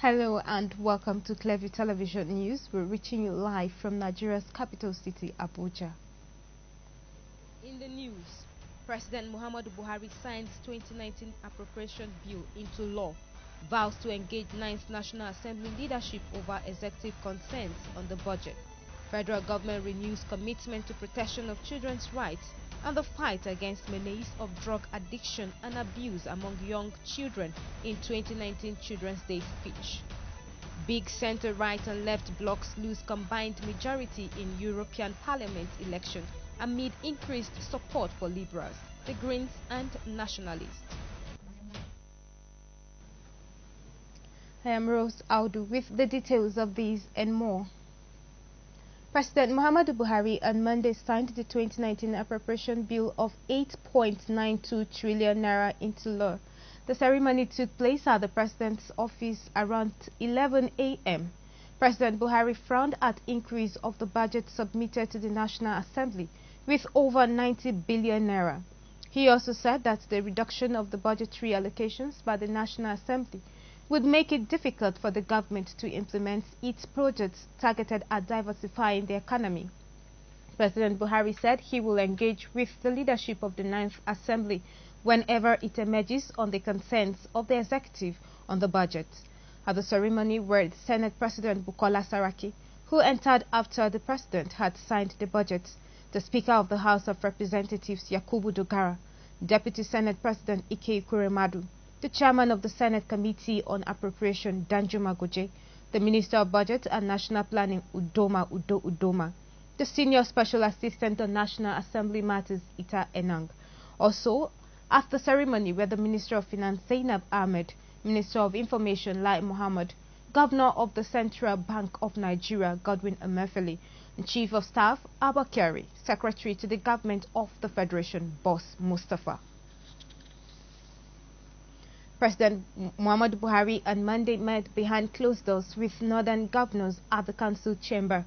Hello and welcome to Clearview Television News. We're reaching you live from Nigeria's capital city, Abuja. In the news, President Muhammadu Buhari signs 2019 appropriation bill into law, vows to engage 9th National Assembly leadership over executive concerns on the budget. Federal government renews commitment to protection of children's rights and the fight against menace of drug addiction and abuse among young children in 2019 Children's Day speech. Big center-right and left blocs lose combined majority in European Parliament election amid increased support for Liberals, the Greens and Nationalists. I am Rose Audu with the details of these and more. President Muhammadu Buhari on Monday signed the 2019 appropriation bill of 8.92 trillion naira into law. The ceremony took place at the president's office around 11 a.m. President Buhari frowned at increase of the budget submitted to the National Assembly with over 90 billion naira. He also said that the reduction of the budgetary allocations by the National Assembly would make it difficult for the government to implement its projects targeted at diversifying the economy. President Buhari said he will engage with the leadership of the 9th Assembly whenever it emerges on the concerns of the executive on the budget. At the ceremony were Senate President Bukola Saraki, who entered after the president had signed the budget, the Speaker of the House of Representatives Yakubu Dogara, Deputy Senate President Ike Kuremadu, the Chairman of the Senate Committee on Appropriation Danjuma Goje, the Minister of Budget and National Planning Udoma, the Senior Special Assistant on National Assembly Matters Ita Enang. Also, at the ceremony were the Minister of Finance Zainab Ahmed, Minister of Information Lai Mohammed, Governor of the Central Bank of Nigeria Godwin Emefiele, and Chief of Staff Abba Kyari, Secretary to the Government of the Federation Boss Mustafa. President Muhammadu Buhari on Monday met behind closed doors with northern governors at the Council Chamber,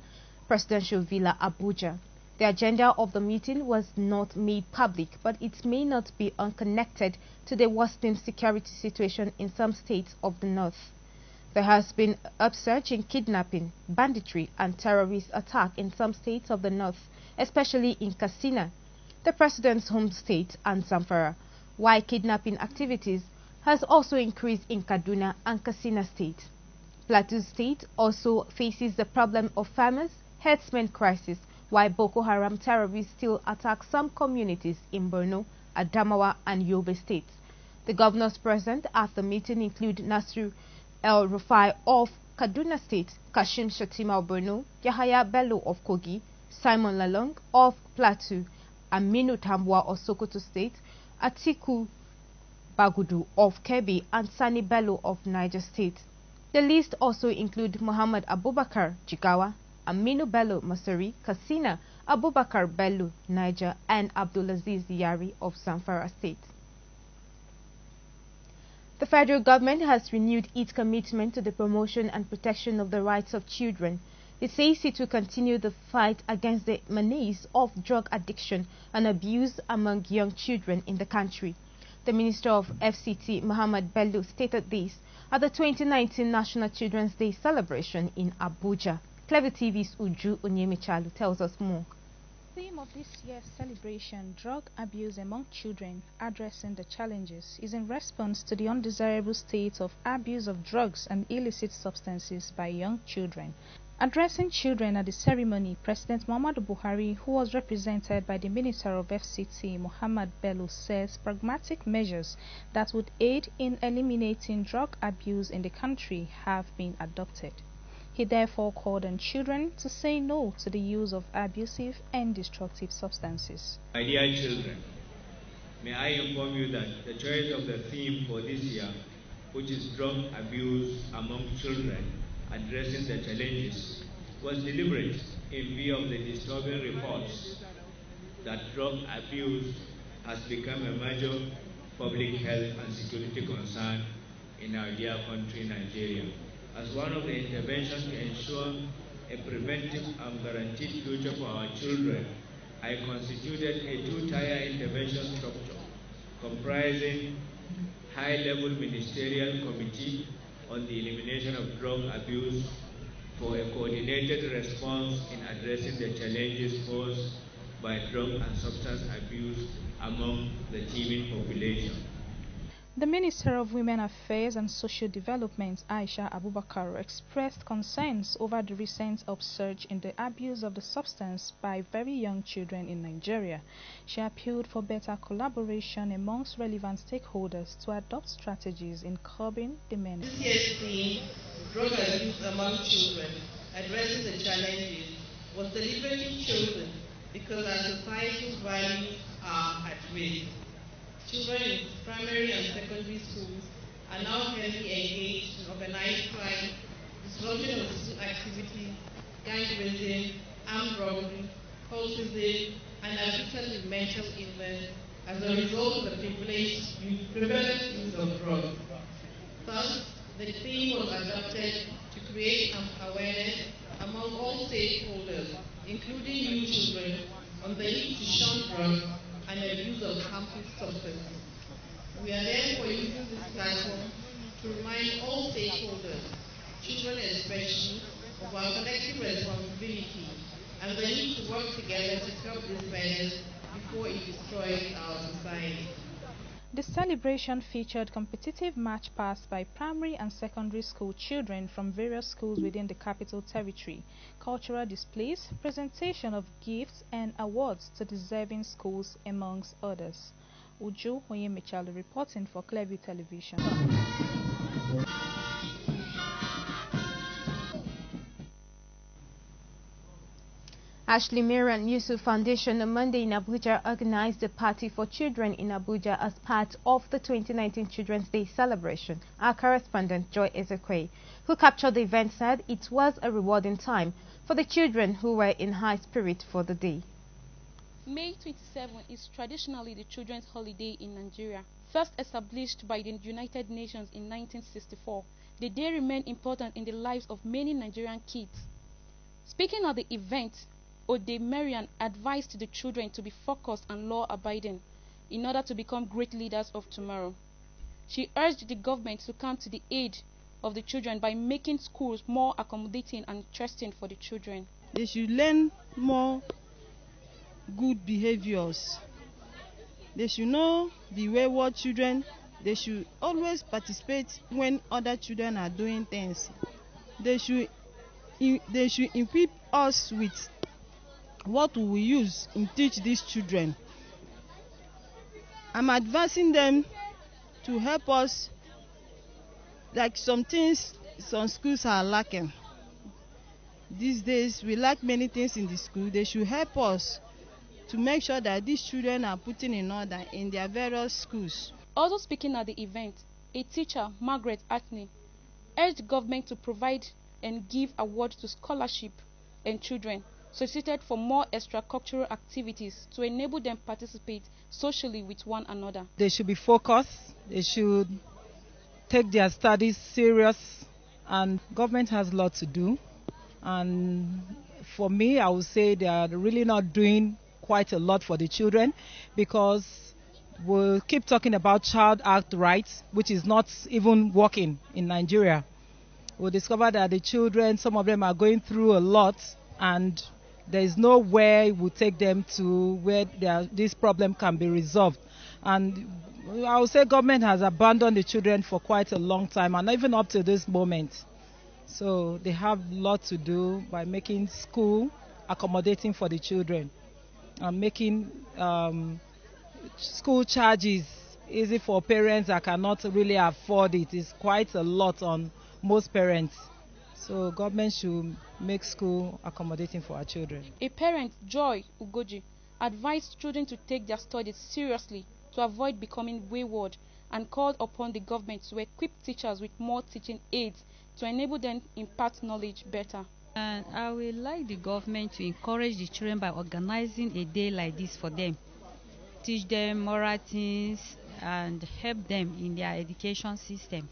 Presidential Villa, Abuja. The agenda of the meeting was not made public, but it may not be unconnected to the worsening security situation in some states of the north. There has been upsurge in kidnapping, banditry and terrorist attack in some states of the north, especially in Katsina, the president's home state, and Zamfara, while kidnapping activities has also increased in Kaduna and Katsina State. Plateau State also faces the problem of farmers' herdsmen crisis, while Boko Haram terrorists still attack some communities in Borno, Adamawa and Yobe states. The governors present at the meeting include Nasru El-Rufai of Kaduna State, Kashim Shettima of Borno, Yahaya Bello of Kogi, Simon Lalong of Plateau, Aminu Tambwa of Sokoto State, Atiku Bagudu of Kebbi and Sani Bello of Niger State. The list also include Muhammad Abubakar Jigawa, Aminu Bello Masari, Katsina, Abubakar Bello Niger and Abdulaziz Yari of Zamfara State. The federal government has renewed its commitment to the promotion and protection of the rights of children. It says it will continue the fight against the menace of drug addiction and abuse among young children in the country. The Minister of FCT, Muhammad Bello, stated this at the 2019 National Children's Day celebration in Abuja. Clearview TV's Uju Onyemichalu tells us more. The theme of this year's celebration, Drug Abuse Among Children, Addressing the Challenges, is in response to the undesirable state of abuse of drugs and illicit substances by young children. Addressing children at the ceremony, President Muhammadu Buhari, who was represented by the Minister of FCT, Muhammad Bello, says pragmatic measures that would aid in eliminating drug abuse in the country have been adopted. He therefore called on children to say no to the use of abusive and destructive substances. My dear children, may I inform you that the choice of the theme for this year, which is drug abuse among children, addressing the challenges, was deliberate in view of the disturbing reports that drug abuse has become a major public health and security concern in our dear country, Nigeria. As one of the interventions to ensure a preventive and guaranteed future for our children, I constituted a two-tier intervention structure comprising high-level ministerial committee on the elimination of drug abuse for a coordinated response in addressing the challenges posed by drug and substance abuse among the teeming population. The Minister of Women Affairs and Social Development, Aisha Abubakar, expressed concerns over the recent upsurge in the abuse of the substance by very young children in Nigeria. She appealed for better collaboration amongst relevant stakeholders to adopt strategies in curbing the menace. This year's theme, Drug Abuse Among Children, Addressing the Challenges, was deliberately chosen because our societal values are at risk. Children in primary and secondary schools are now heavily engaged in organized crime, disruption of school activities, gang raising, armed robbery, cultism, and afflicted with mental illness as a result of the prevalent use of drugs. Thus, the theme was adopted to create awareness among all stakeholders, including young children, on the need to shun drugs and abuse of harmful substances. We are therefore using this platform to remind all stakeholders, children especially, of our collective responsibility and the need to work together to curb this menace before it destroys our society. The celebration featured competitive march past by primary and secondary school children from various schools within the Capital Territory, cultural displays, presentation of gifts and awards to deserving schools amongst others. Uju Oyemechalo reporting for Clearview Television. Ashley Miran Yusuf Foundation on Monday in Abuja organized a party for children in Abuja as part of the 2019 Children's Day celebration. Our correspondent Joy Ezekwe, who captured the event, said it was a rewarding time for the children who were in high spirit for the day. May 27 is traditionally the children's holiday in Nigeria. First established by the United Nations in 1964, the day remained important in the lives of many Nigerian kids. Speaking at the event, Ode Marian advised the children to be focused and law-abiding in order to become great leaders of tomorrow. She urged the government to come to the aid of the children by making schools more accommodating and interesting for the children. They should learn more good behaviors. They should not be wayward children. They should always participate when other children are doing things. They should equip us with what we will use in teach these children. I'm advising them to help us, like some things some schools are lacking. These days we lack many things in the school. They should help us to make sure that these children are putting in order in their various schools. Also speaking at the event, a teacher, Margaret Atney, urged government to provide and give awards to scholarship and children solicited for more extracurricular activities to enable them participate socially with one another. They should be focused, they should take their studies serious, and government has a lot to do. And for me, I would say they are really not doing quite a lot for the children, because we'll keep talking about Child Act rights, which is not even working in Nigeria. We'll discover that the children, some of them are going through a lot, and there is nowhere we'll take them to where this problem can be resolved. And I would say government has abandoned the children for quite a long time, and even up to this moment. So they have a lot to do by making school accommodating for the children, and making school charges easy for parents that cannot really afford it. It's quite a lot on most parents. So government should make school accommodating for our children. A parent, Joy Ugoji, advised children to take their studies seriously to avoid becoming wayward, and called upon the government to equip teachers with more teaching aids to enable them impart knowledge better. And I would like the government to encourage the children by organizing a day like this for them. Teach them moral things and help them in their education system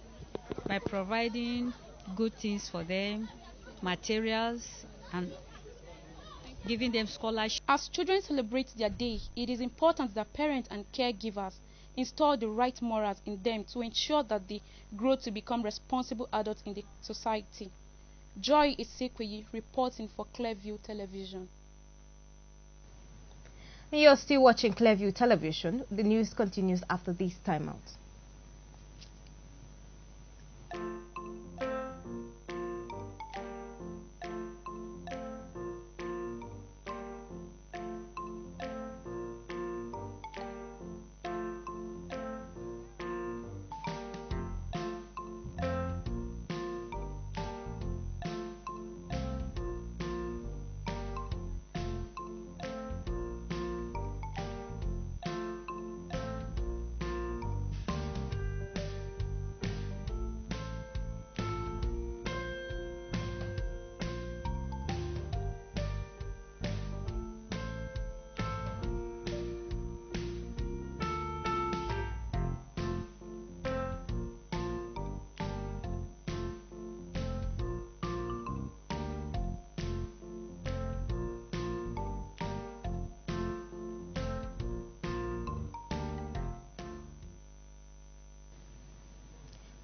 by providing good things for them, materials, and giving them scholarships. As children celebrate their day, it is important that parents and caregivers install the right morals in them to ensure that they grow to become responsible adults in the society. Joy Isekweyi reporting for Clearview Television. You're still watching Clearview Television. The news continues after this timeout.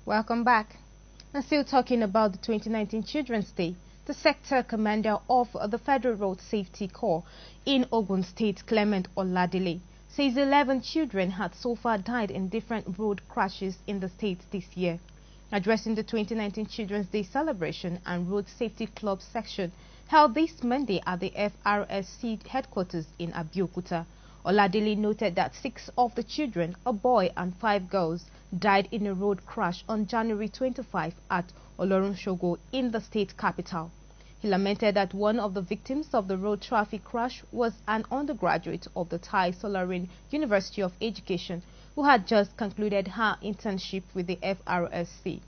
Welcome back. And still talking about the 2019 Children's Day, the sector commander of the Federal Road Safety Corps in Ogun State, Clement Oladile, says 11 children had so far died in different road crashes in the state this year. Addressing the 2019 Children's Day celebration and Road Safety Club section held this Monday at the FRSC headquarters in Abeokuta, Oladile noted that 6 of the children, a boy and 5 girls, died in a road crash on January 25 at Olorunshogo in the state capital. He lamented that one of the victims of the road traffic crash was an undergraduate of the Tai Solarin University of Education who had just concluded her internship with the FRSC.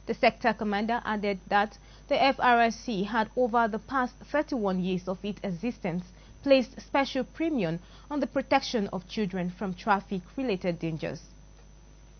The sector commander added that the FRSC had over the past 31 years of its existence placed special premium on the protection of children from traffic-related dangers.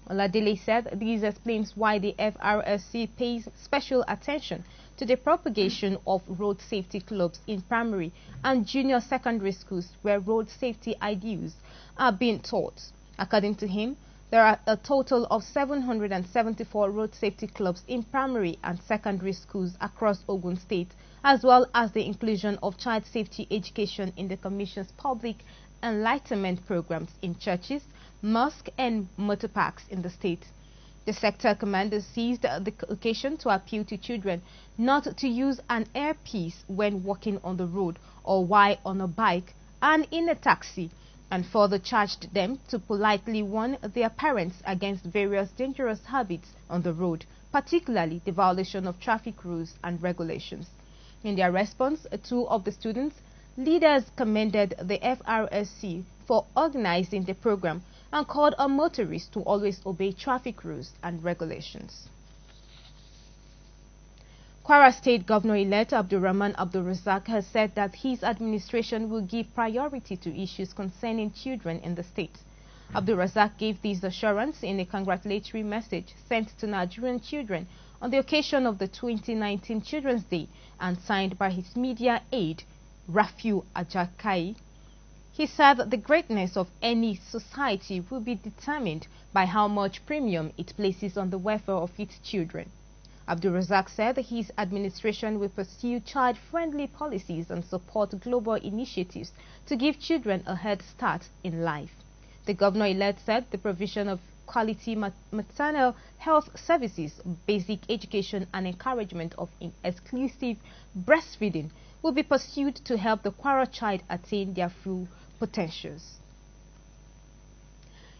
Oladile said this explains why the FRSC pays special attention to the propagation of road safety clubs in primary and junior secondary schools where road safety ideals are being taught. According to him, there are a total of 774 road safety clubs in primary and secondary schools across Ogun State, as well as the inclusion of child safety education in the Commission's public enlightenment programs in churches, mosques and motor parks in the state. The sector commander seized the occasion to appeal to children not to use an earpiece when walking on the road or while on a bike and in a taxi, and further charged them to politely warn their parents against various dangerous habits on the road, particularly the violation of traffic rules and regulations. In their response, 2 of the students' leaders commended the FRSC for organizing the program and called on motorists to always obey traffic rules and regulations. Kwara State Governor-elect Abdulrahman Abdulrazak has said that his administration will give priority to issues concerning children in the state. Abdulrazak gave this assurance in a congratulatory message sent to Nigerian children on the occasion of the 2019 Children's Day and signed by his media aide, Rafiu Ajakai. He said that the greatness of any society will be determined by how much premium it places on the welfare of its children. Abdulrazak said his administration will pursue child-friendly policies and support global initiatives to give children a head start in life. The governor-elect said the provision of quality maternal health services, basic education and encouragement of exclusive breastfeeding will be pursued to help the Kwara child attain their full potentials.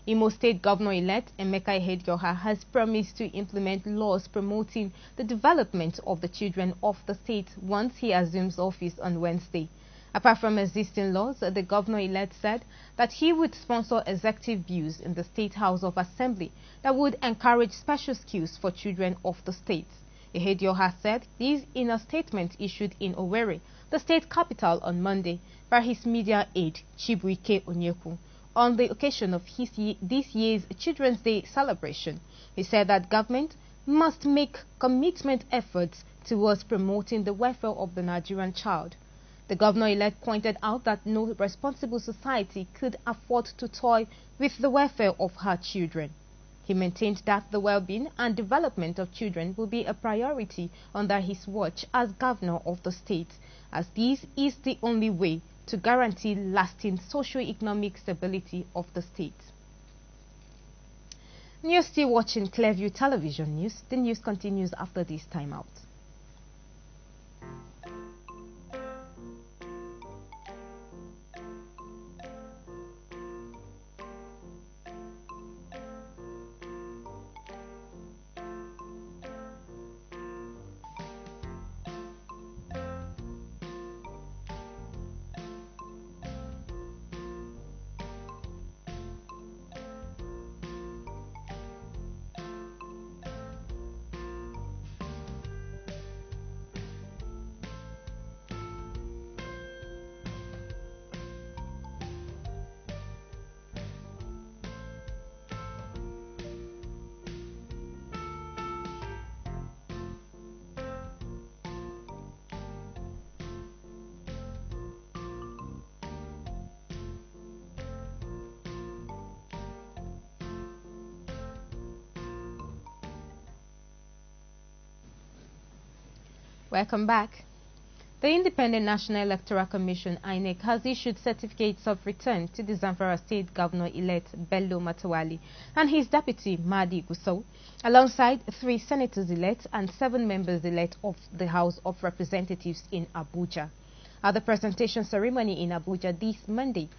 Imo State Governor-elect Emeka Ihedioha has promised to implement laws promoting the development of the children of the state once he assumes office on Wednesday. Apart from existing laws, the governor-elect said that he would sponsor executive bills in the State House of Assembly that would encourage special skills for children of the state. Ihedioha said this in a statement issued in Owerri, the state capital, on Monday by his media aide Chibuike Onyeku, on the occasion of this year's Children's Day celebration. He said that government must make commitment efforts towards promoting the welfare of the Nigerian child. The governor-elect pointed out that no responsible society could afford to toy with the welfare of her children. He maintained that the well-being and development of children will be a priority under his watch as governor of the state, as this is the only way to guarantee lasting socio-economic stability of the state. You're still watching Clearview Television News. The news continues after this timeout. Welcome back. The Independent National Electoral Commission (INEC) has issued certificates of return to the Zamfara State Governor-elect Bello Matawali and his deputy Mahdi Gusau, alongside 3 senators-elect and 7 members-elect of the House of Representatives in Abuja. At the presentation ceremony in Abuja this Monday,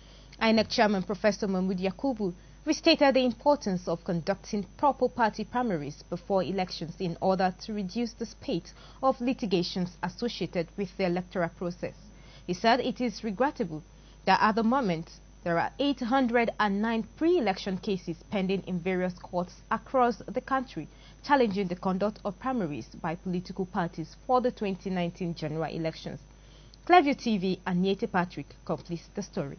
INEC Chairman Professor Mahmood Yakubu restated the importance of conducting proper party primaries before elections in order to reduce the spate of litigations associated with the electoral process. He said it is regrettable that at the moment there are 809 pre-election cases pending in various courts across the country challenging the conduct of primaries by political parties for the 2019 general elections. Clearview TV and Niete Patrick completes the story.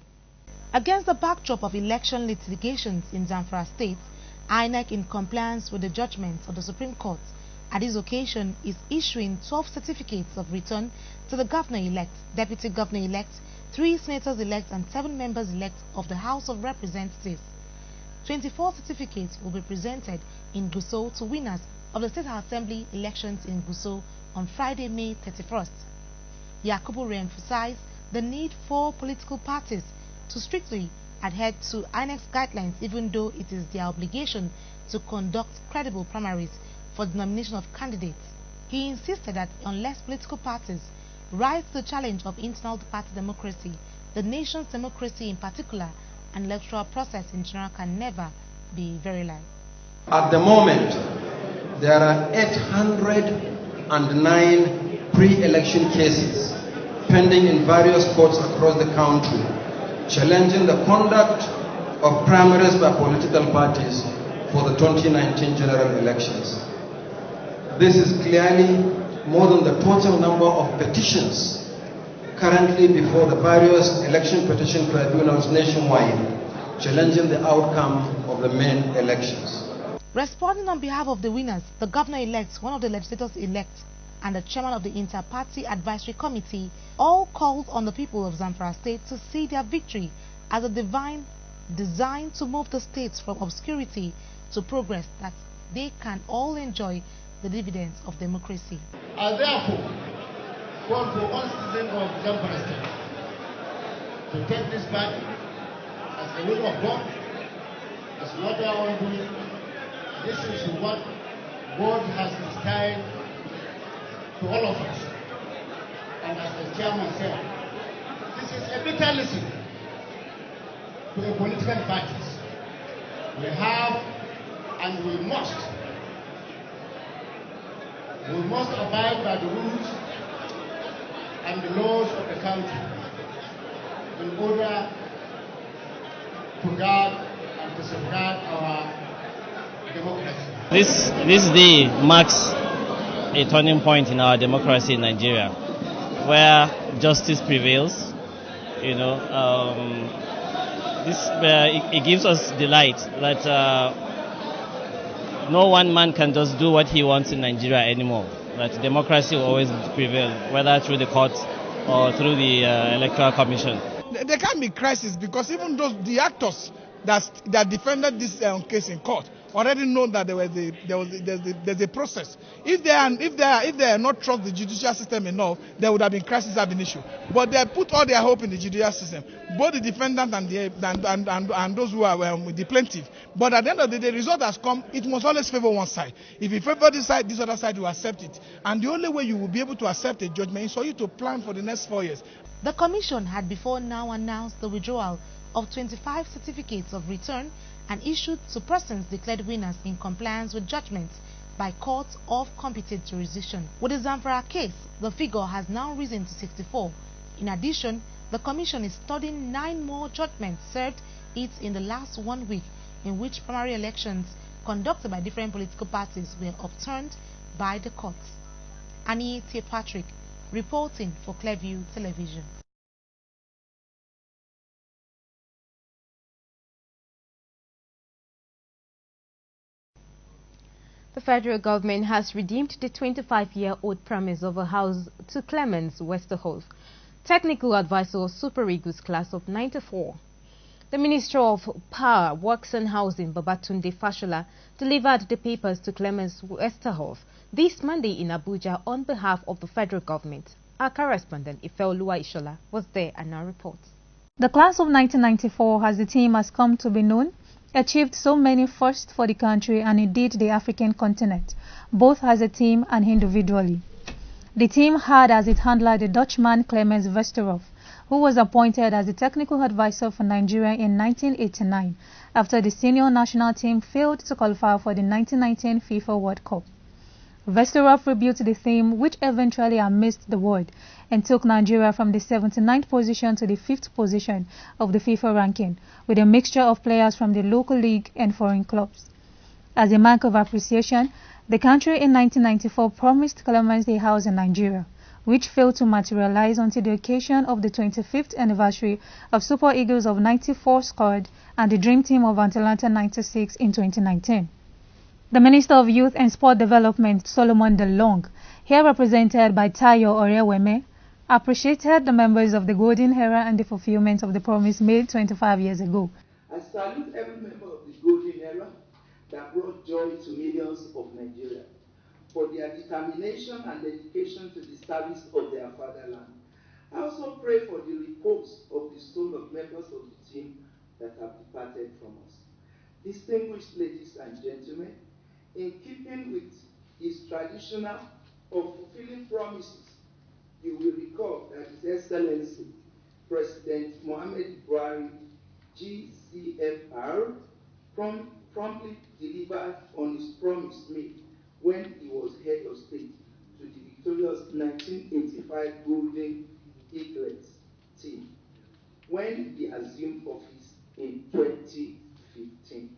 Against the backdrop of election litigations in Zamfara State, INEC, in compliance with the judgments of the Supreme Court, at this occasion is issuing 12 certificates of return to the governor-elect, deputy governor-elect, 3 senators-elect and 7 members-elect of the House of Representatives. 24 certificates will be presented in Gusau to winners of the State Assembly elections in Gusau on Friday, May 31st. Yakubu re-emphasized the need for political parties to strictly adhere to INEC's guidelines, even though it is their obligation to conduct credible primaries for the nomination of candidates. He insisted that unless political parties rise to the challenge of internal party democracy, the nation's democracy in particular and electoral process in general can never be verified. At the moment, there are 809 pre-election cases pending in various courts across the country, challenging the conduct of primaries by political parties for the 2019 general elections. This is clearly more than the total number of petitions currently before the various election petition tribunals nationwide, challenging the outcome of the main elections. Responding on behalf of the winners, the governor-elect, one of the legislators-elect, and the chairman of the Inter-Party Advisory Committee all called on the people of Zamfara State to see their victory as a divine design to move the states from obscurity to progress, that they can all enjoy the dividends of democracy. I therefore call for all citizens of Zamfara State to take this back as the will of God, as not our own doing. This is what God has destined to all of us. And as the chairman said, this is a bitter lesson to the political parties. We have and we must abide by the rules and the laws of the country in order to guard and to safeguard our democracy. This day marks a turning point in our democracy in Nigeria, where justice prevails. You know, it gives us delight that no one man can just do what he wants in Nigeria anymore. That democracy will always prevail, whether through the courts or through the Electoral Commission? There can't be crisis because even the actors that defended this case in court already know that there's a process. If they are not trust the judicial system enough, there would have been crisis have been issue. But they put all their hope in the judicial system, both the defendant and those who are the plaintiff. But at the end of the day, the result has come. It must always favor one side. If you favor this side, this other side will accept it. And the only way you will be able to accept a judgment is for you to plan for the next 4 years. The Commission had before now announced the withdrawal of 25 certificates of return and issued to persons declared winners in compliance with judgments by courts of competent jurisdiction. With the Zamfara case, the figure has now risen to 64. In addition, the Commission is studying 9 more judgments served it in the last 1 week, in which primary elections conducted by different political parties were overturned by the courts. Annie T. Patrick, reporting for Clearview Television. The federal government has redeemed the 25-year-old promise of a house to Clemens Westerhoff, technical advisor of Super Eagles class of 94. The Minister of Power, Works and Housing, Babatunde Fashola, delivered the papers to Clemens Westerhoff this Monday in Abuja on behalf of the federal government. Our correspondent, Ifeoluwa Ishola, was there and now reports. The class of 1994, as the team has come to be known, achieved so many firsts for the country and indeed the African continent, both as a team and individually. The team had as its handler the Dutchman Clemens Westerhoff, who was appointed as the technical advisor for Nigeria in 1989 after the senior national team failed to qualify for the 1919 FIFA World Cup. Westerhoff rebuilt the team, which eventually amazed the world and took Nigeria from the 79th position to the 5th position of the FIFA ranking, with a mixture of players from the local league and foreign clubs. As a mark of appreciation, the country in 1994 promised Clemens a house in Nigeria, which failed to materialize until the occasion of the 25th anniversary of Super Eagles of 94 squad and the Dream Team of Atalanta 96 in 2019. The Minister of Youth and Sport Development, Solomon Delong, here represented by Tayo Oreweme, appreciated the members of the Golden Era and the fulfillment of the promise made 25 years ago. I salute every member of the Golden Era that brought joy to millions of Nigeria for their determination and dedication to the service of their fatherland. I also pray for the repose of the soul of members of the team that have departed from us. Distinguished ladies and gentlemen, in keeping with his traditional of fulfilling promises, you will recall that His Excellency President Mohamed Buhari, GCFR, promptly delivered on his promise made when he was head of state to the victorious 1985 Golden Eaglets team when he assumed office in 2015.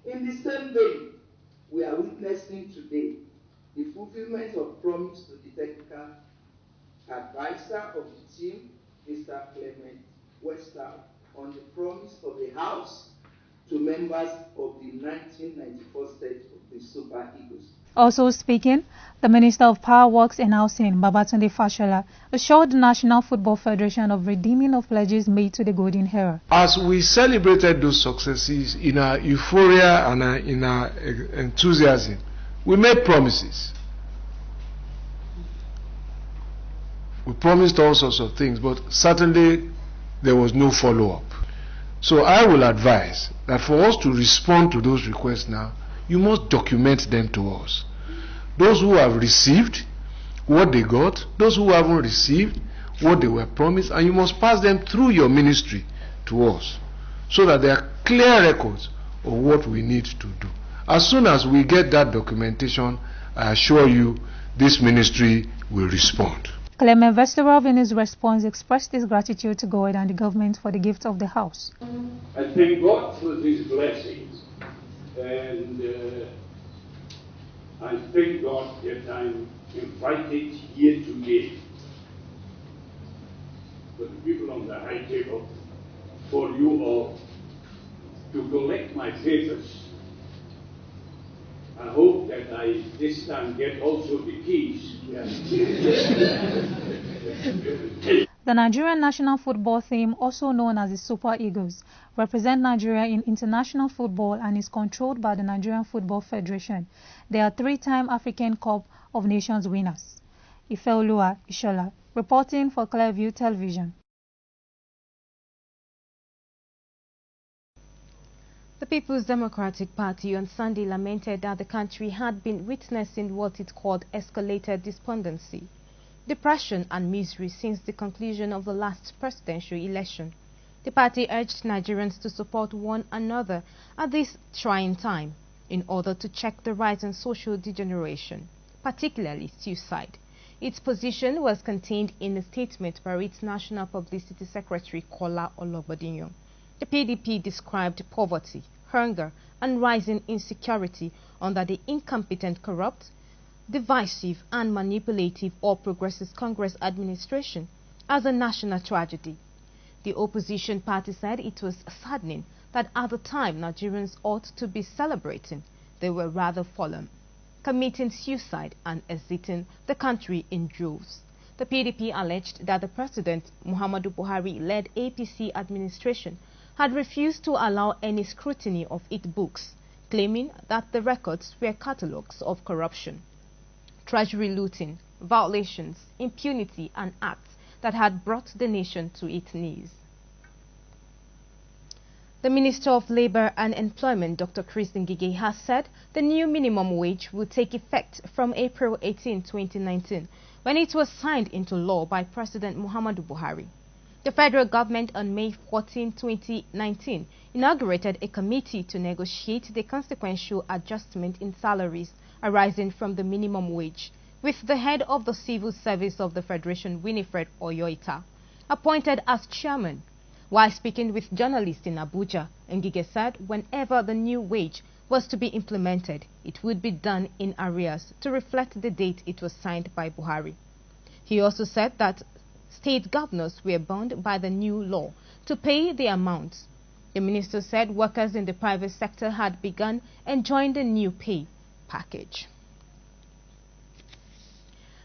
In the same vein, we are witnessing today the fulfillment of promise to the technical advisor of the team, Mr. Clement Westerhoff, on the promise of a house to members of the 1994 set of the Super Eagles. Also speaking, the Minister of Power, Works and Housing, Babatunde Fashola, assured the National Football Federation of redeeming of pledges made to the Golden Era. As we celebrated those successes in our euphoria and in our enthusiasm, we made promises. We promised all sorts of things, but certainly there was no follow-up. So I will advise that for us to respond to those requests now, you must document them to us. Those who have received what they got, those who haven't received what they were promised, and you must pass them through your ministry to us so that there are clear records of what we need to do. As soon as we get that documentation, I assure you this ministry will respond. Clement Westerhoff in his response expressed his gratitude to God and the government for the gift of the house. I thank God for these blessings, and I thank God that I'm invited here today for the people on the high table, for you all, to collect my papers. I hope that I this time get also the keys. The Nigerian national football team, also known as the Super Eagles, represent Nigeria in international football and is controlled by the Nigerian Football Federation. They are three-time African Cup of Nations winners. Ifeoluwa Ishola, reporting for Clearview Television. The People's Democratic Party on Sunday lamented that the country had been witnessing what it called escalated despondency, depression and misery since the conclusion of the last presidential election. The party urged Nigerians to support one another at this trying time in order to check the rise in social degeneration, particularly suicide. Its position was contained in a statement by its National Publicity Secretary Kola Olobodinyo. The PDP described poverty, hunger and rising insecurity under the incompetent, corrupt, divisive and manipulative All Progressives Congress administration as a national tragedy. The opposition party said it was saddening that at the time Nigerians ought to be celebrating, they were rather fallen, committing suicide and exiting the country in droves. The PDP alleged that the President Muhammadu Buhari-led APC administration had refused to allow any scrutiny of its books, claiming that the records were catalogues of corruption, treasury looting, violations, impunity and acts that had brought the nation to its knees. The Minister of Labour and Employment, Dr. Chris Ngige, has said the new minimum wage will take effect from April 18, 2019, when it was signed into law by President Muhammadu Buhari. The federal government on May 14, 2019, inaugurated a committee to negotiate the consequential adjustment in salaries arising from the minimum wage, with the head of the Civil Service of the Federation, Winifred Oyoita, appointed as chairman. While speaking with journalists in Abuja, Ngige said whenever the new wage was to be implemented, it would be done in arrears to reflect the date it was signed by Buhari. He also said that state governors were bound by the new law to pay the amounts. The minister said workers in the private sector had begun enjoying the new pay package.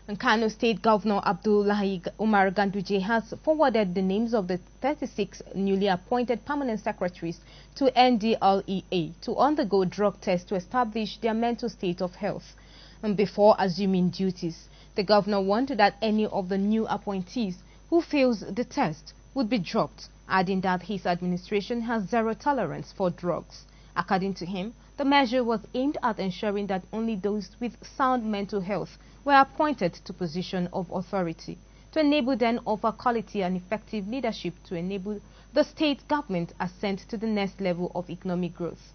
And Kano State Governor Abdullahi Umar Ganduje has forwarded the names of the 36 newly appointed permanent secretaries to NDLEA to undergo drug tests to establish their mental state of health. And before assuming duties, the governor warned that any of the new appointees who fails the test would be dropped, adding that his administration has zero tolerance for drugs. According to him, the measure was aimed at ensuring that only those with sound mental health were appointed to positions of authority, to enable them offer quality and effective leadership to enable the state government ascent to the next level of economic growth.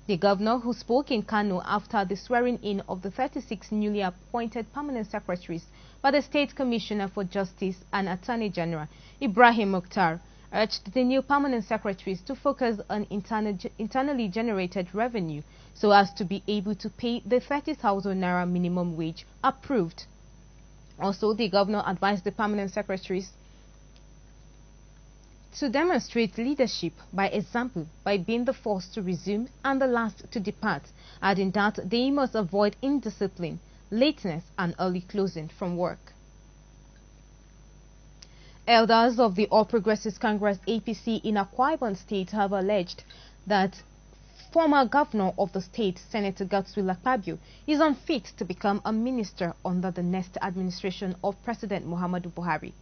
The governor, who spoke in Kano after the swearing-in of the 36 newly appointed permanent secretaries by the State Commissioner for Justice and Attorney General, Ibrahim Mukhtar, urged the new permanent secretaries to focus on internally generated revenue so as to be able to pay the 30,000 naira minimum wage approved. Also, the governor advised the permanent secretaries to demonstrate leadership by example by being the first to resume and the last to depart, adding that they must avoid indiscipline, lateness and early closing from work. Elders of the All Progressives Congress APC in Akwa Ibom State have alleged that former governor of the state, Senator Godswill Akpabio, is unfit to become a minister under the next administration of President Muhammadu Buhari.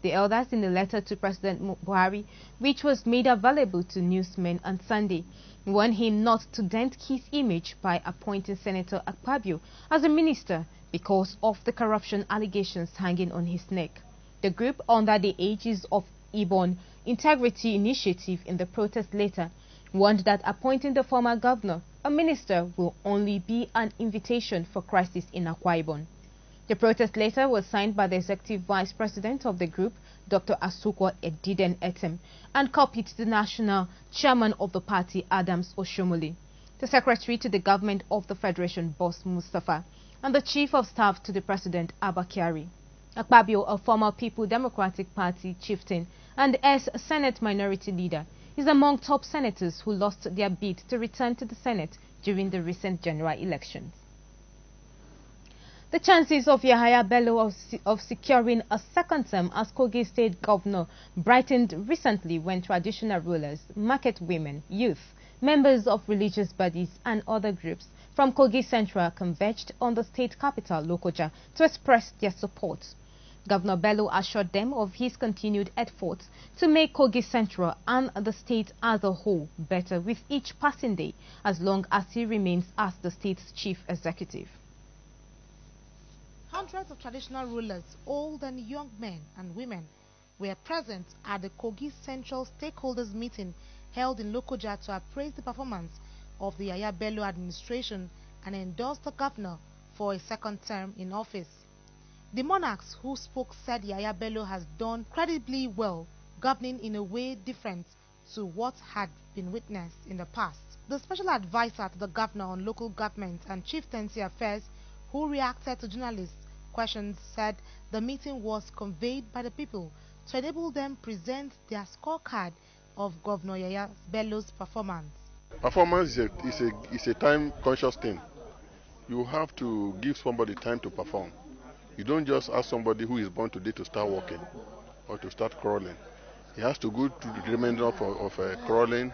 The elders, in a letter to President Buhari, which was made available to newsmen on Sunday, warned him not to dent his image by appointing Senator Akpabio as a minister because of the corruption allegations hanging on his neck. The group, under the aegis of Ibon Integrity Initiative in the protest letter, warned that appointing the former governor a minister will only be an invitation for crisis in Akwa Ibom. The protest letter was signed by the executive vice president of the group, Dr. Asukwa Ediden Etem, and copied to the national chairman of the party, Adams Oshomole, the secretary to the government of the Federation, Boss Mustafa, and the chief of staff to the president, Abba Kyari. Akpabio, a former People Democratic Party chieftain and ex-Senate minority leader, is among top senators who lost their bid to return to the Senate during the recent general elections. The chances of Yahaya Bello of securing a second term as Kogi State Governor brightened recently when traditional rulers, market women, youth, members of religious bodies and other groups from Kogi Central converged on the state capital, Lokoja, to express their support. Governor Bello assured them of his continued efforts to make Kogi Central and the state as a whole better with each passing day, as long as he remains as the state's chief executive. Hundreds of traditional rulers, old and young men and women, were present at the Kogi Central Stakeholders Meeting held in Lokoja to appraise the performance of the Yahaya Bello administration and endorse the governor for a second term in office. The monarchs who spoke said Yahaya Bello has done credibly well, governing in a way different to what had been witnessed in the past. The special advisor to the governor on local government and chieftaincy affairs, who reacted to journalists' questions, said the meeting was conveyed by the people to enable them present their scorecard of Governor Yahaya Bello's performance. Performance is a time-conscious thing. You have to give somebody time to perform. You don't just ask somebody who is born today to start walking or to start crawling. He has to go through the remainder of crawling,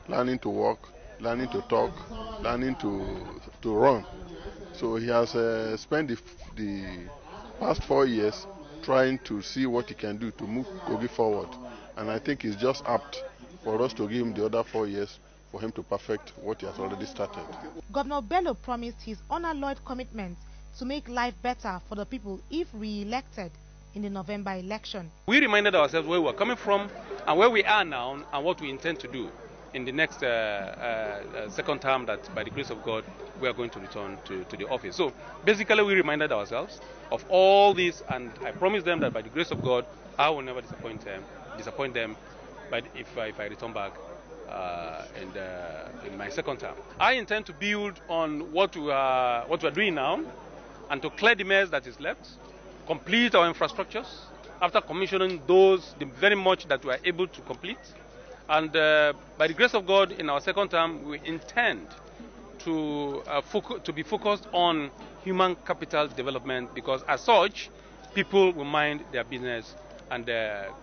learning to walk, learning to talk, learning to run. So he has spent the past 4 years trying to see what he can do to move Kogi forward. And I think it's just apt for us to give him the other 4 years for him to perfect what he has already started. Governor Bello promised his unalloyed commitment to make life better for the people if re-elected in the November election. We reminded ourselves where we were coming from and where we are now and what we intend to do in the next second term that by the grace of God we are going to return to the office. So basically we reminded ourselves of all this, and I promised them that by the grace of God I will never disappoint them if I return back in my second term. I intend to build on what we are doing now and to clear the mess that is left, complete our infrastructures after commissioning those very much that we are able to complete. And by the grace of God, in our second term, we intend to be focused on human capital development, because as such, people will mind their business and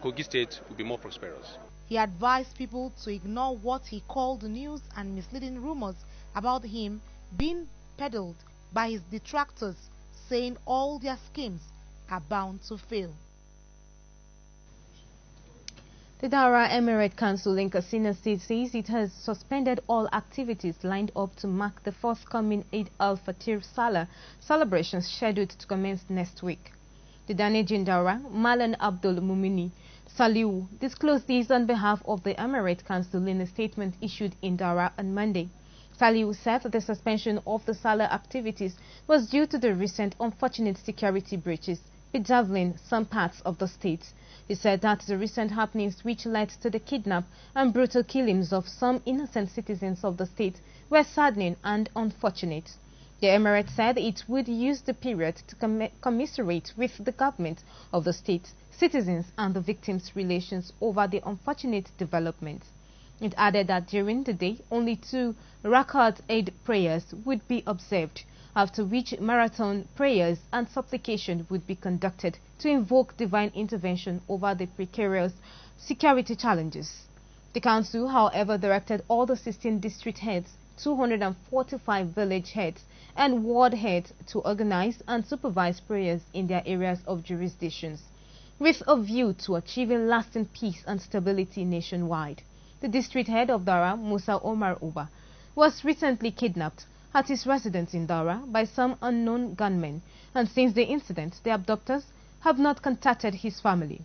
Kogi State will be more prosperous. He advised people to ignore what he called news and misleading rumors about him being peddled by his detractors, saying all their schemes are bound to fail. The Daura Emirate Council in Katsina State says it has suspended all activities lined up to mark the forthcoming Eid al-Fitr Salah celebrations scheduled to commence next week. The Danijin Daura, Malan Abdul Mumini Saliu, disclosed this on behalf of the Emirate Council in a statement issued in Daura on Monday. Saliu said the suspension of the Salah activities was due to the recent unfortunate security breaches bedeviling some parts of the state. He said that the recent happenings which led to the kidnap and brutal killings of some innocent citizens of the state were saddening and unfortunate. The Emirate said it would use the period to commiserate with the government of the state, citizens and the victims' relations over the unfortunate developments. It added that during the day, only 2 Rakat Eid prayers would be observed, after which marathon prayers and supplication would be conducted to invoke divine intervention over the precarious security challenges. The council, however, directed all the 16 district heads, 245 village heads and ward heads to organize and supervise prayers in their areas of jurisdictions, with a view to achieving lasting peace and stability nationwide. The district head of Dara, Musa Omar Uba, was recently kidnapped at his residence in Dara by some unknown gunmen, and since the incident, the abductors have not contacted his family.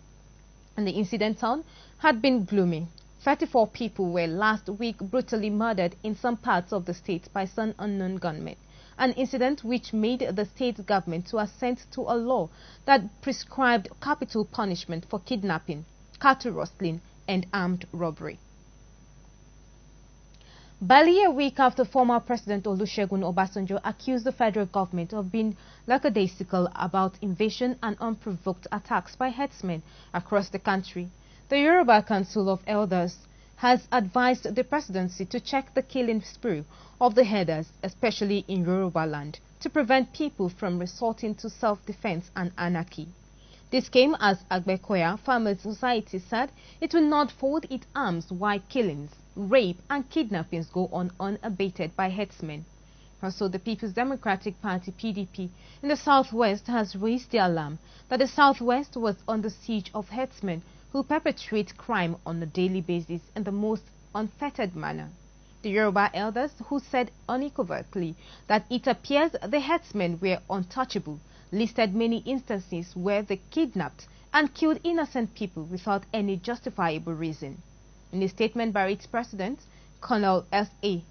And the incident town had been gloomy. 34 people were last week brutally murdered in some parts of the state by some unknown gunmen, an incident which made the state government to assent to a law that prescribed capital punishment for kidnapping, cattle rustling, and armed robbery. Barely a week after former President Olusegun Obasanjo accused the federal government of being lackadaisical about invasion and unprovoked attacks by herdsmen across the country, the Yoruba Council of Elders has advised the presidency to check the killing spree of the herders, especially in Yoruba land, to prevent people from resorting to self-defense and anarchy. This came as Agbekoya Farmers Society said it will not fold its arms while killings, rape and kidnappings go on unabated by herdsmen. Also, the People's Democratic Party (PDP) in the Southwest has raised the alarm that the Southwest was on the siege of herdsmen who perpetrate crime on a daily basis in the most unfettered manner. The Yoruba elders, who said unequivocally that it appears the herdsmen were untouchable, listed many instances where they kidnapped and killed innocent people without any justifiable reason. In a statement by its president, Colonel S.A.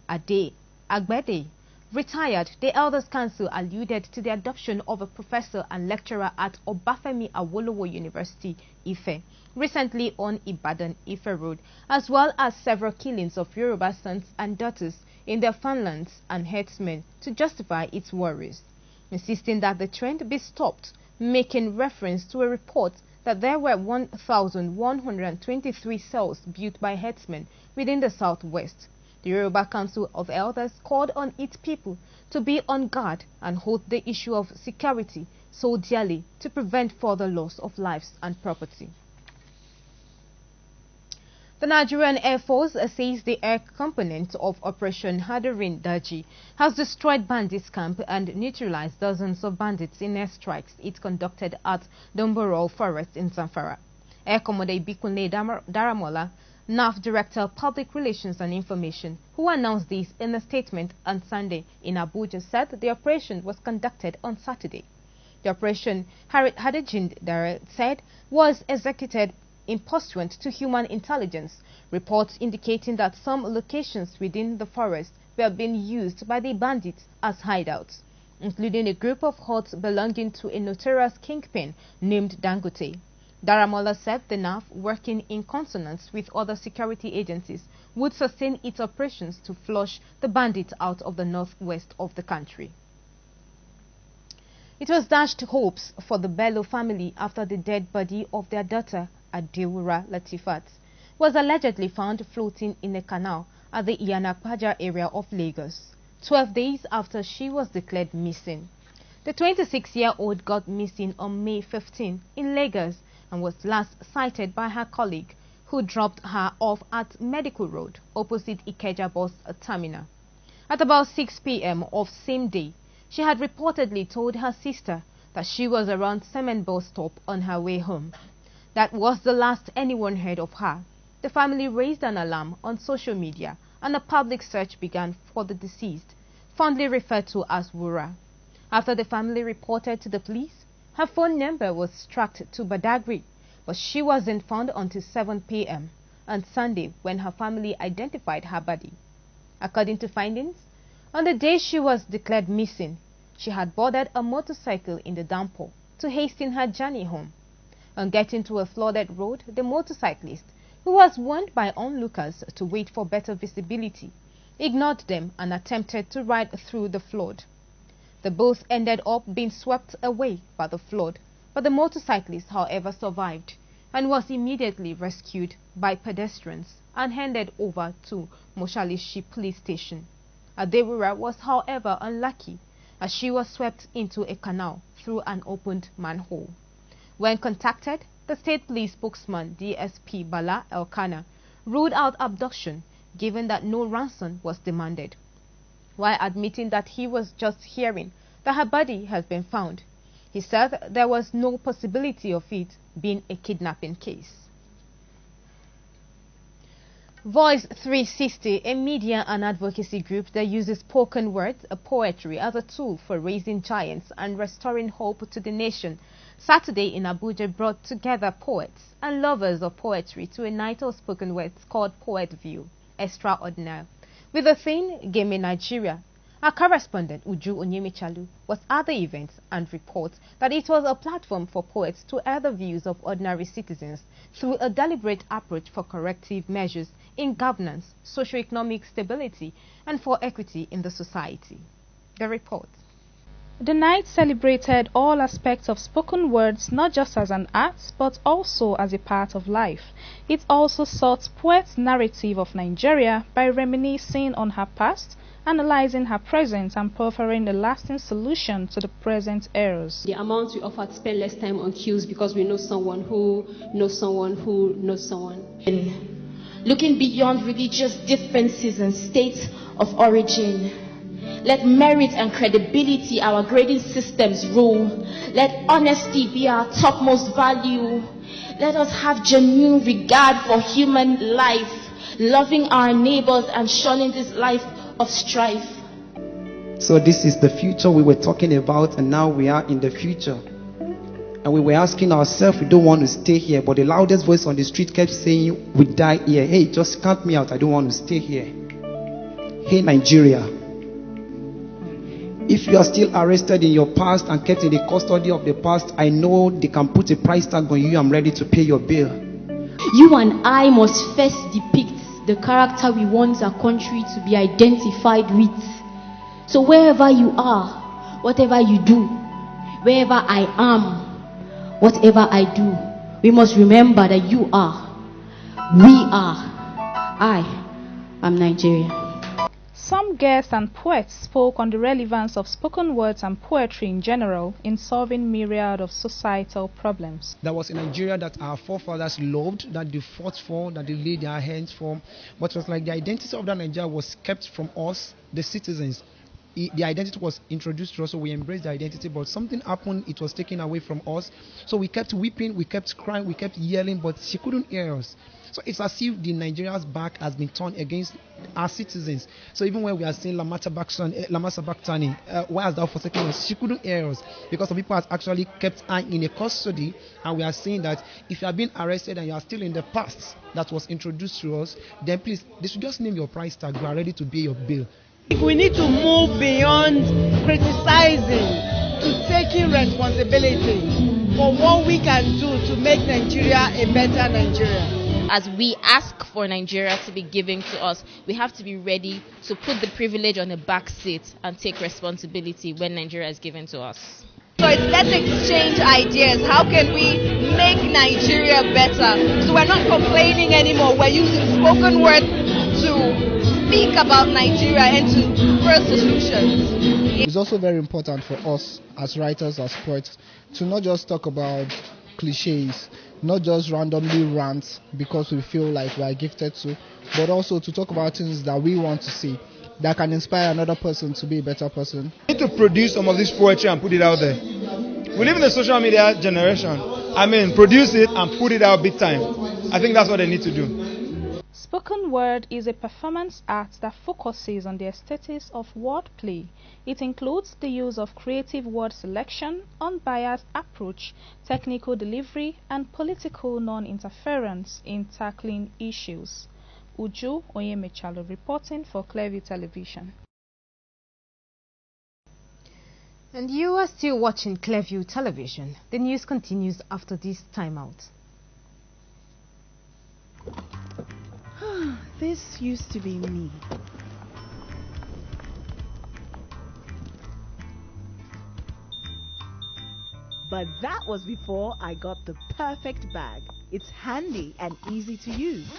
Agbede, retired, the Elders Council alluded to the adoption of a professor and lecturer at Obafemi Awolowo University, Ife, recently on Ibadan-Ife Road, as well as several killings of Yoruba sons and daughters in their farmlands and herdsmen to justify its worries, insisting that the trend be stopped, making reference to a report that there were 1,123 cells built by herdsmen within the Southwest. The Yoruba Council of Elders called on its people to be on guard and hold the issue of security so dearly to prevent further loss of lives and property. The Nigerian Air Force says the air component of Operation Hadarin Daji has destroyed bandits' camp and neutralized dozens of bandits in airstrikes it conducted at Domborol Forest in Zamfara. Air Commodore Ibikunle Daramola, NAF Director of Public Relations and Information, who announced this in a statement on Sunday in Abuja, said the operation was conducted on Saturday. The operation, Hadarin Daji said, was executed in pursuant to human intelligence, reports indicating that some locations within the forest were being used by the bandits as hideouts, including a group of huts belonging to a notorious kingpin named Dangote. Daramola said the NAF, working in consonance with other security agencies, would sustain its operations to flush the bandits out of the northwest of the country. It was dashed hopes for the Bello family after the dead body of their daughter, Adewura Latifat, was allegedly found floating in a canal at the Iyanapaja area of Lagos, 12 days after she was declared missing. The 26-year-old got missing on May 15 in Lagos and was last sighted by her colleague, who dropped her off at Medical Road, opposite Ikeja bus terminal. At about 6 p.m. of same day, she had reportedly told her sister that she was around Cement bus stop on her way home. That was the last anyone heard of her. The family raised an alarm on social media and a public search began for the deceased, fondly referred to as Wura. After the family reported to the police, her phone number was tracked to Badagry, but she wasn't found until 7 p.m. on Sunday when her family identified her body. According to findings, on the day she was declared missing, she had boarded a motorcycle in the downpour to hasten her journey home. On getting to a flooded road, the motorcyclist, who was warned by onlookers to wait for better visibility, ignored them and attempted to ride through the flood. The both ended up being swept away by the flood, but the motorcyclist, however, survived and was immediately rescued by pedestrians and handed over to Moshalishi police station. Adewura was, however, unlucky as she was swept into a canal through an opened manhole. When contacted, the state police spokesman DSP Bala Elkana ruled out abduction given that no ransom was demanded, while admitting that he was just hearing that her body has been found. He said there was no possibility of it being a kidnapping case. Voice 360, a media and advocacy group that uses spoken words, poetry as a tool for raising giants and restoring hope to the nation, Saturday in Abuja brought together poets and lovers of poetry to a night of spoken words called Poet View, Extraordinary, with the theme Game Nigeria. Our correspondent Uju Onyemichalu was at the event and reports that it was a platform for poets to air the views of ordinary citizens through a deliberate approach for corrective measures in governance, socio-economic stability, and for equity in the society. The report. The night celebrated all aspects of spoken words, not just as an art, but also as a part of life. It also sought poet's narrative of Nigeria by reminiscing on her past, analyzing her present, and proffering a lasting solution to the present errors. The amount we offer to spend less time on queues because we know someone who knows someone who knows someone. Looking beyond religious differences and states of origin. Let merit and credibility our grading systems rule. Let honesty be our topmost value. Let us have genuine regard for human life, loving our neighbors and shunning this life of strife. So this is the future we were talking about, and now we are in the future. And we were asking ourselves, we don't want to stay here, but the loudest voice on the street kept saying, we die here. Hey, just count me out, I don't want to stay here. Hey, Nigeria. If you are still arrested in your past and kept in the custody of the past, I know they can put a price tag on you. I'm ready to pay your bill. You and I must first depict the character we want our country to be identified with. So wherever you are, whatever you do, wherever I am, whatever I do, we must remember that you are, we are, I am Nigeria. Some guests and poets spoke on the relevance of spoken words and poetry in general in solving myriad of societal problems. That was in Nigeria that our forefathers loved, that they fought for, that they laid their hands for. But it was like the identity of that Nigeria was kept from us, the citizens. The identity was introduced to us, so we embraced the identity, but something happened, it was taken away from us. So we kept weeping, we kept crying, we kept yelling, but she couldn't hear us. So it's as if the Nigeria's back has been turned against our citizens. So even when we are saying Lamata Baktani, why has thou forsaken us? She couldn't hear us because some people have actually kept her in a custody, and we are saying that if you have been arrested and you are still in the past that was introduced to us, then please, they should just name your price tag. You are ready to pay your bill. We need to move beyond criticizing to taking responsibility for what we can do to make Nigeria a better Nigeria. As we ask for Nigeria to be given to us, we have to be ready to put the privilege on the back seat and take responsibility when Nigeria is given to us. So let's exchange ideas. How can we make Nigeria better? So we're not complaining anymore. We're using spoken word to speak about Nigeria and to first solutions. It's also very important for us as writers, as poets, to not just talk about cliches, not just randomly rant because we feel like we are gifted to, but also to talk about things that we want to see, that can inspire another person to be a better person. We need to produce some of this poetry and put it out there. We live in a social media generation. Produce it and put it out big time. I think that's what they need to do. Spoken word is a performance art that focuses on the aesthetics of wordplay. It includes the use of creative word selection, unbiased approach, technical delivery, and political non-interference in tackling issues. Uju Oyemechalo reporting for Clearview Television. And you are still watching Clearview Television. The news continues after this timeout. This used to be me. But that was before I got the perfect bag. It's handy and easy to use.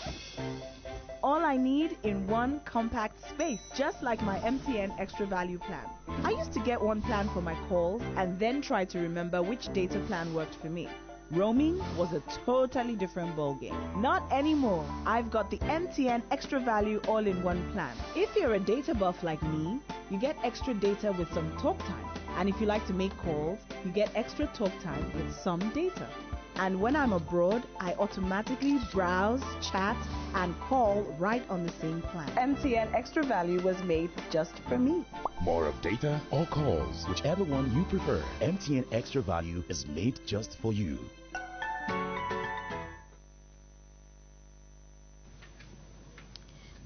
All I need in one compact space, just like my MTN Extra Value plan. I used to get one plan for my calls and then try to remember which data plan worked for me. Roaming was a totally different ballgame. Not anymore. I've got the MTN Extra Value all-in-one plan. If you're a data buff like me, you get extra data with some talk time. And if you like to make calls, you get extra talk time with some data. And when I'm abroad, I automatically browse, chat, and call right on the same plan. MTN Extra Value was made just for me. More of data or calls, whichever one you prefer. MTN Extra Value is made just for you.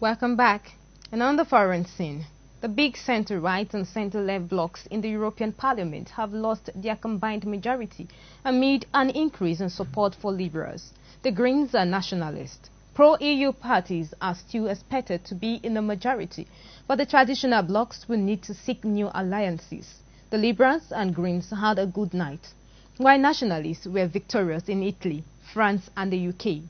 Welcome back. And on the foreign scene, the big centre-right and centre-left blocs in the European Parliament have lost their combined majority amid an increase in support for Liberals. The Greens are nationalist. Pro-EU parties are still expected to be in the majority, but the traditional blocs will need to seek new alliances. The Liberals and Greens had a good night, while Nationalists were victorious in Italy, France and the UK.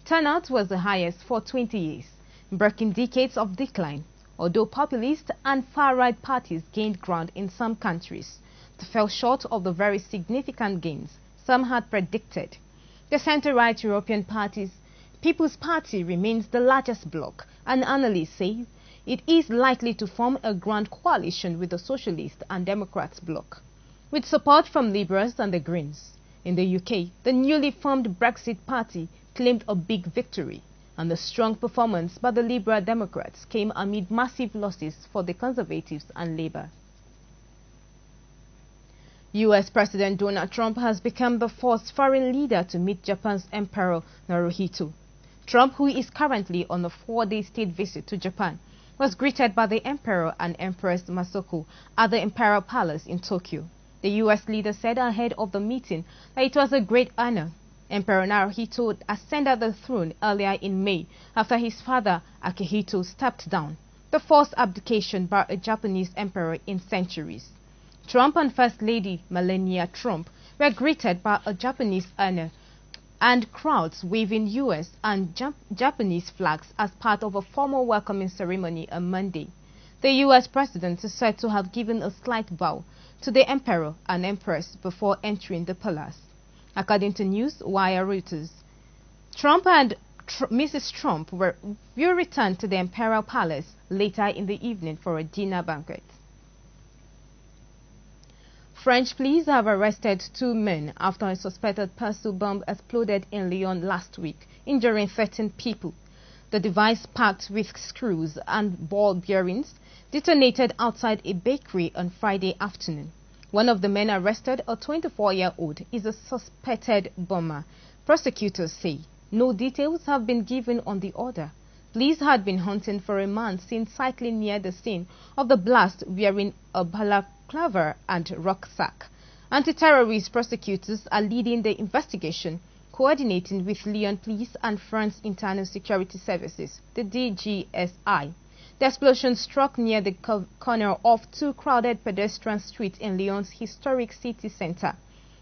Turnout was the highest for 20 years, breaking decades of decline, although populist and far-right parties gained ground in some countries. They fell short of the very significant gains some had predicted. The centre-right European parties, People's Party remains the largest bloc, and analysts say it is likely to form a grand coalition with the Socialist and Democrats bloc, with support from Liberals and the Greens. In the UK, the newly formed Brexit Party claimed a big victory, and the strong performance by the Liberal Democrats came amid massive losses for the Conservatives and Labour. U.S. President Donald Trump has become the first foreign leader to meet Japan's Emperor Naruhito. Trump, who is currently on a 4-day state visit to Japan, was greeted by the Emperor and Empress Masako at the Imperial Palace in Tokyo. The U.S. leader said ahead of the meeting that it was a great honor. Emperor Naruhito ascended the throne earlier in May after his father Akihito stepped down, the first abdication by a Japanese emperor in centuries. Trump and First Lady Melania Trump were greeted by a Japanese honor and crowds waving U.S. and Japanese flags as part of a formal welcoming ceremony on Monday. The U.S. president is said to have given a slight bow to the emperor and empress before entering the palace. According to Newswire Reuters, Trump and Mrs. Trump will return to the Imperial Palace later in the evening for a dinner banquet. French police have arrested 2 men after a suspected parcel bomb exploded in Lyon last week, injuring 13 people. The device, packed with screws and ball bearings, detonated outside a bakery on Friday afternoon. One of the men arrested, a 24-year-old, is a suspected bomber. Prosecutors say no details have been given on the order. Police had been hunting for a man seen cycling near the scene of the blast wearing a balaclava and rucksack. Anti-terrorist prosecutors are leading the investigation, coordinating with Lyon Police and France Internal Security Services, the DGSI. The explosion struck near the corner of 2 crowded pedestrian streets in Lyon's historic city center.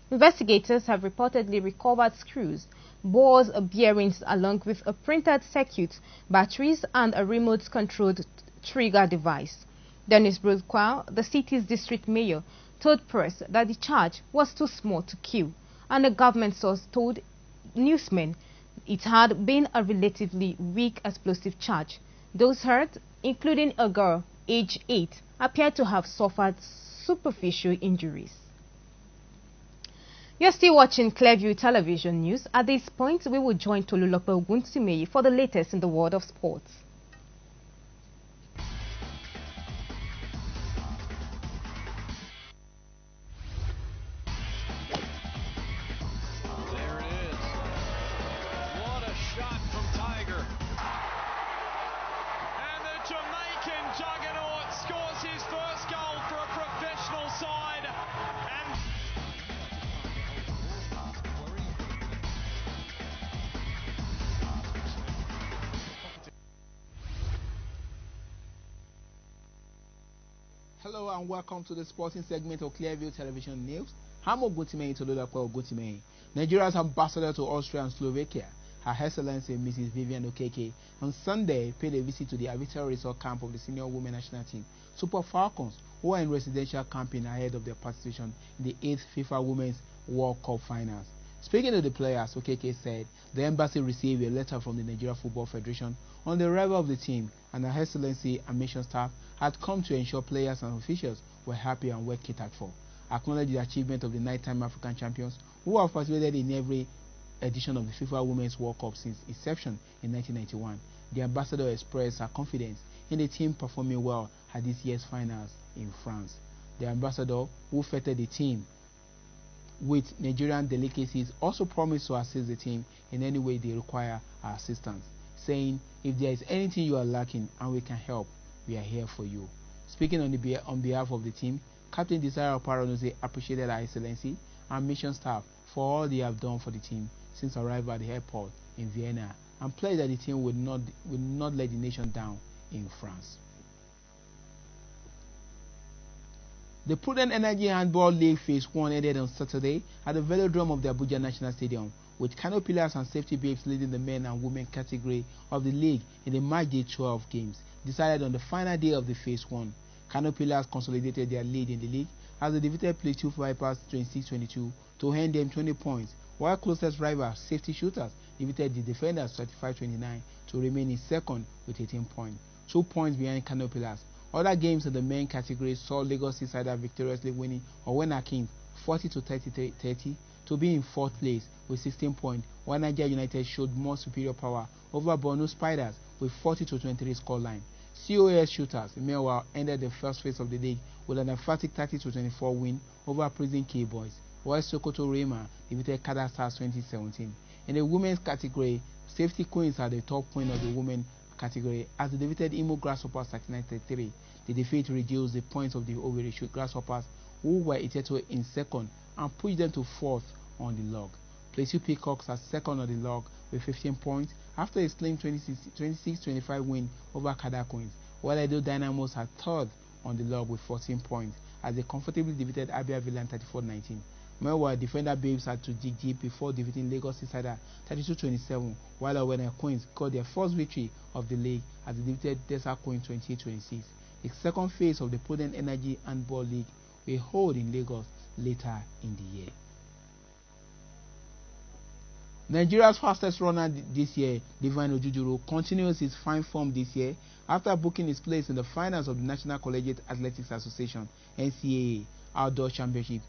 Investigators have reportedly recovered screws, balls, bearings, along with a printed circuit, batteries, and a remote-controlled trigger device. Denis Brosquois, the city's district mayor, told press that the charge was too small to kill, and a government source told newsmen it had been a relatively weak explosive charge. Those hurt, including a girl aged 8, appear to have suffered superficial injuries. You're still watching Clearview Television News. At this point, we will join Tolulope Oguntimeyi for the latest in the world of sports. There it is. What a shot from Tiger. And the Jamaican juggernaut scores his first goal for a professional side. And hello and welcome to the sporting segment of Clearview Television News. I'm Oguntimeyi Tolulope Oguntimeyi. Nigeria's ambassador to Austria and Slovakia, Her Excellency Mrs. Vivian Okeke, on Sunday paid a visit to the Avita Resort camp of the senior women national team, Super Falcons, who are in residential camping ahead of their participation in the 8th FIFA Women's World Cup Finals. Speaking to the players, Okeke said the embassy received a letter from the Nigeria Football Federation on the arrival of the team, and Her Excellency and mission staff had come to ensure players and officials were happy and well catered for. Acknowledge the achievement of the nighttime African champions who have participated in every edition of the FIFA Women's World Cup since inception in 1991. The ambassador expressed her confidence in the team performing well at this year's finals in France. The ambassador, who feted the team with Nigerian delicacies, also promised to assist the team in any way they require our assistance, saying, "If there is anything you are lacking and we can help, we are here for you." Speaking on behalf of the team, Captain Desire Paranuze appreciated Her Excellency and mission staff for all they have done for the team since arrival at the airport in Vienna, and pledged that the team would not let the nation down in France. The Prudent Energy Handball League Phase 1 ended on Saturday at the Velodrome of the Abuja National Stadium, with Kano Pillars and Safety Babes leading the men and women category of the league in the match day 12 games, decided on the final day of the Phase 1. Kano Pillars consolidated their lead in the league as they defeated Plateau Vipers 26-22 to hand them 20 points, while closest rival Safety Shooters defeated the defenders 35-29 to remain in second with 18 points, 2 points behind Kano Pillars. Other games in the men category saw Lagos Seaside victoriously winning Owena Kings 40-30 to be in 4th place with 16 points, while Niger United showed more superior power over Borno Spiders with 40-23 scoreline. COS Shooters, meanwhile, ended the first phase of the league with an emphatic 30-24 win over Prison K Boys, while Sokoto Rema defeated Kada Stars 2017. In the women's category, Safety Queens are the top queen of the women category as they defeated Imo Grasshoppers 39-33. The defeat reduced the points of the Owerri Grasshoppers, who were Iteto in second, and pushed them to 4th on the log. Plateau Peacocks are second on the log with 15 points after a slim 26-25 win over Kada Queens, while Edo Dynamos are third on the log with 14 points as they comfortably defeated Abia Villan 34-19. Meanwhile, defender Babes had to dig deep before defeating Lagos Seaside 32-27, while Owena Queens got their first victory of the league as they defeated Desert Queens 28-26. The second phase of the Prudent Energy Handball League will hold in Lagos later in the year. Nigeria's fastest runner this year, Divine Ojujuru, continues his fine form this year after booking his place in the finals of the National Collegiate Athletics Association (NCAA) Outdoor Championship,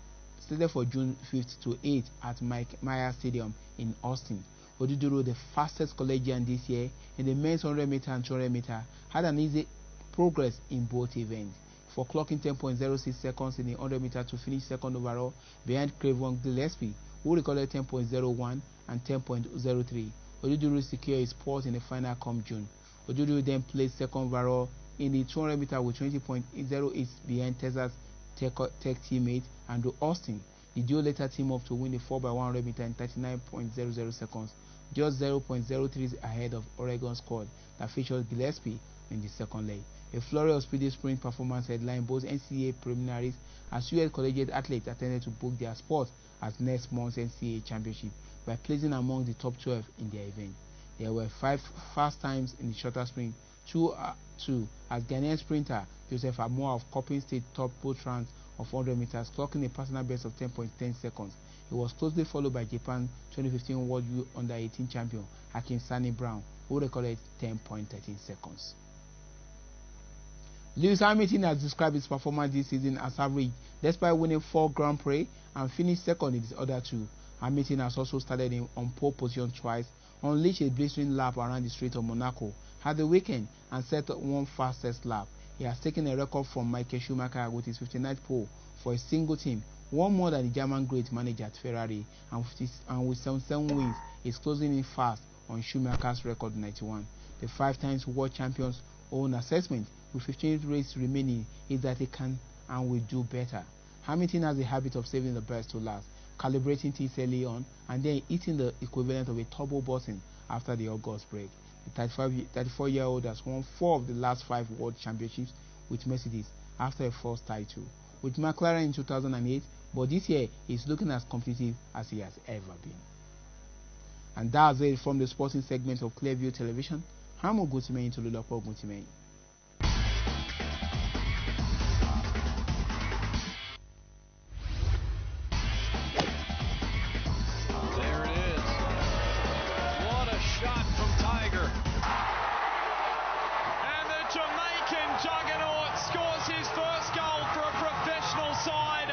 slated for June 5th to 8th at Maya Stadium in Austin. Ojujuru, the fastest collegian this year in the men's 100 meter and 200 meter, had an easy progress in both events, for clocking 10.06 seconds in the 100 meter to finish second overall behind Clearview Gillespie, who recorded 10.01 and 10.03. Ojujuru secured his spot in the final come June. Ojujuru then placed second overall in the 200 meter with 20.08 behind Texas Tech teammate Andrew Austin. The duo later teamed up to win the 4x100 meter in 39.00 seconds, just 0.03 ahead of Oregon squad that featured Gillespie in the second leg. A flurry of speedy sprint performance headlined both NCAA preliminaries as US collegiate athletes attended to book their spot at next month's NCAA championship by placing among the top 12 in their event. There were 5 fast times in the shorter sprint, 2 as Ghanaian sprinter Joseph Amoah of Coppin State topped both rounds of 100 meters, clocking a personal best of 10.10 seconds. He was closely followed by Japan 2015 World Under-18 champion Hakim Sani Brown, who recorded 10.13 seconds. Lewis Hamilton has described his performance this season as average, despite winning 4 Grand Prix and finished second in his other 2. Hamilton has also started on pole position twice, unleashed a blistering lap around the Strait of Monaco at the weekend, and set one fastest lap. He has taken a record from Michael Schumacher with his 59th pole for a single team, one more than the German great manager at Ferrari, and with 77 wins, is closing in fast on Schumacher's record 91. The 5 times world champion's own assessment, with 15 races remaining, is that he can and will do better. Hamilton has a habit of saving the best to last, calibrating things early on and then hitting the equivalent of a turbo button after the August break. The 34-year-old has won 4 of the last 5 world championships with Mercedes after a first title with McLaren in 2008, but this year he's looking as competitive as he has ever been. And that's it from the sporting segment of Clearview Television. I'm Oguntimei to Lulapo Oguntimei. Jamaican juggernaut scores his first goal for a professional side.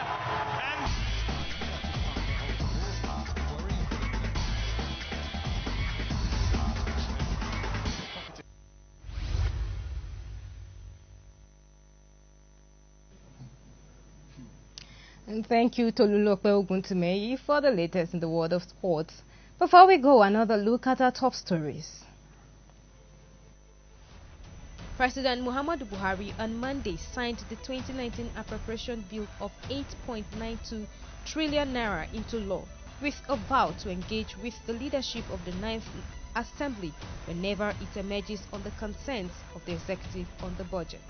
And thank you to Lulupe Oguntimei for the latest in the world of sports. Before we go, another look at our top stories. President Muhammadu Buhari on Monday signed the 2019 appropriation bill of 8.92 trillion naira into law, with a vow to engage with the leadership of the 9th Assembly whenever it emerges on the consent of the executive on the budget.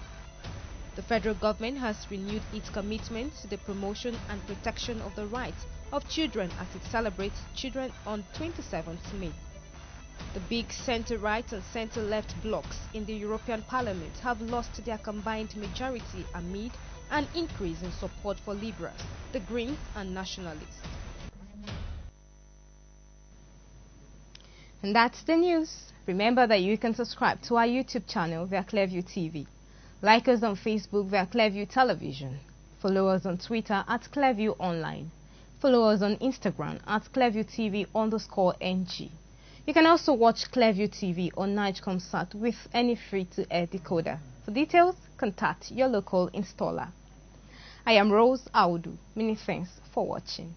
The federal government has renewed its commitment to the promotion and protection of the rights of children as it celebrates Children on 27th May. The big centre-right and centre-left blocs in the European Parliament have lost their combined majority amid an increase in support for Liberals, the Greens and Nationalists. And that's the news. Remember that you can subscribe to our YouTube channel via Clearview TV. Like us on Facebook via Clearview Television. Follow us on Twitter at Clearview Online. Follow us on Instagram at Clearview TV_NG. You can also watch Clearview TV on Nigecomsat with any free-to-air decoder. For details, contact your local installer. I am Rose Audu. Many thanks for watching.